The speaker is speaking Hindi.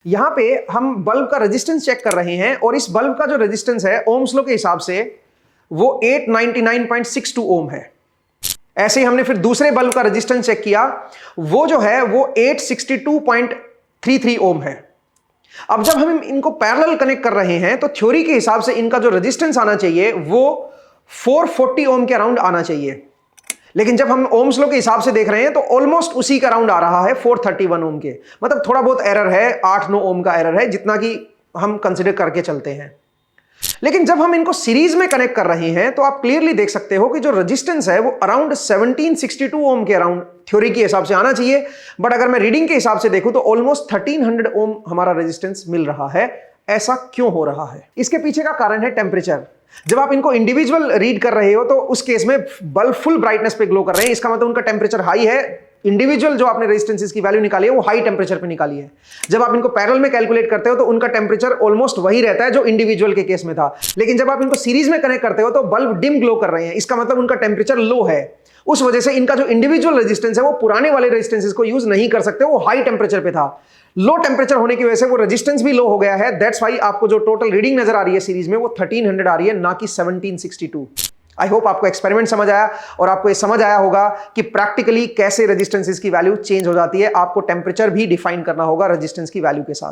यहां पे हम बल्ब का रेजिस्टेंस चेक कर रहे हैं और इस बल्ब का जो रेजिस्टेंस है ओम्स लॉ के हिसाब से वो 899.62 ओम है। ऐसे ही हमने फिर दूसरे बल्ब का रेजिस्टेंस चेक किया, वो जो है वो 862.33 ओम है। अब जब हम इनको पैरेलल कनेक्ट कर रहे हैं तो थ्योरी के हिसाब से इनका जो रेजिस्टेंस आना चाहिए वो 440 ओम के अराउंड आना चाहिए, लेकिन जब हम ओम्स लॉ के हिसाब से देख रहे हैं तो ऑलमोस्ट उसी का अराउंड आ रहा है 431 ओम के। मतलब थोड़ा बहुत एरर है, 8-9 ओम का एरर है, जितना कि हम कंसीडर करके चलते हैं। लेकिन जब हम इनको सीरीज में कनेक्ट कर रहे हैं तो आप क्लियरली देख सकते हो कि जो रेजिस्टेंस है वो अराउंड 1762 ओम के अराउंड थ्योरी के हिसाब से आना चाहिए, बट अगर मैं रीडिंग के हिसाब से देखूं तो ऑलमोस्ट 1300 ओम हमारा रेजिस्टेंस मिल रहा है। ऐसा क्यों हो रहा है? इसके पीछे का कारण है टेम्परेचर। जब आप इनको इंडिविजुअल रीड कर रहे हो तो उस केस में बल्ब फुल ब्राइटनेस पे ग्लो कर रहे हैं, इसका मतलब उनका टेम्परेचर हाई है। इंडिविजुअल जो आपने रेजिस्टेंसेस की वैल्यू निकाली है वो हाई टेम्परेचर पे निकाली है। जब आप इनको पैरेलल में कैलकुलेट करते हो तो उनका टेम्परेचर ऑलमोस्ट वही रहता है जो इंडिविजुअल के केस में था, लेकिन जब आप इनको सीरीज में कनेक्ट करते हो तो बल्ब डिम ग्लो कर रहे हैं, इसका मतलब उनका टेम्परेचर लो है। उस वजह से इनका जो इंडिविजुअल रेजिस्टेंस है वो पुराने वाले रेजिस्टेंसेस को यूज नहीं कर सकते, वो हाई टेम्परेचर पे था। लो टेम्परेचर होने की वजह से वो रेजिस्टेंस भी लो हो गया है। दैट्स व्हाई आपको जो टोटल रीडिंग नजर आ रही है सीरीज में वो 1300 आ रही है, ना कि 1762। आई होप आपको एक्सपेरिमेंट समझ आया और आपको ये समझ आया होगा कि प्रैक्टिकली कैसे रेजिस्टेंसेस की वैल्यू चेंज हो जाती है। आपको टेम्परेचर भी डिफाइन करना होगा रेजिस्टेंस की वैल्यू के साथ।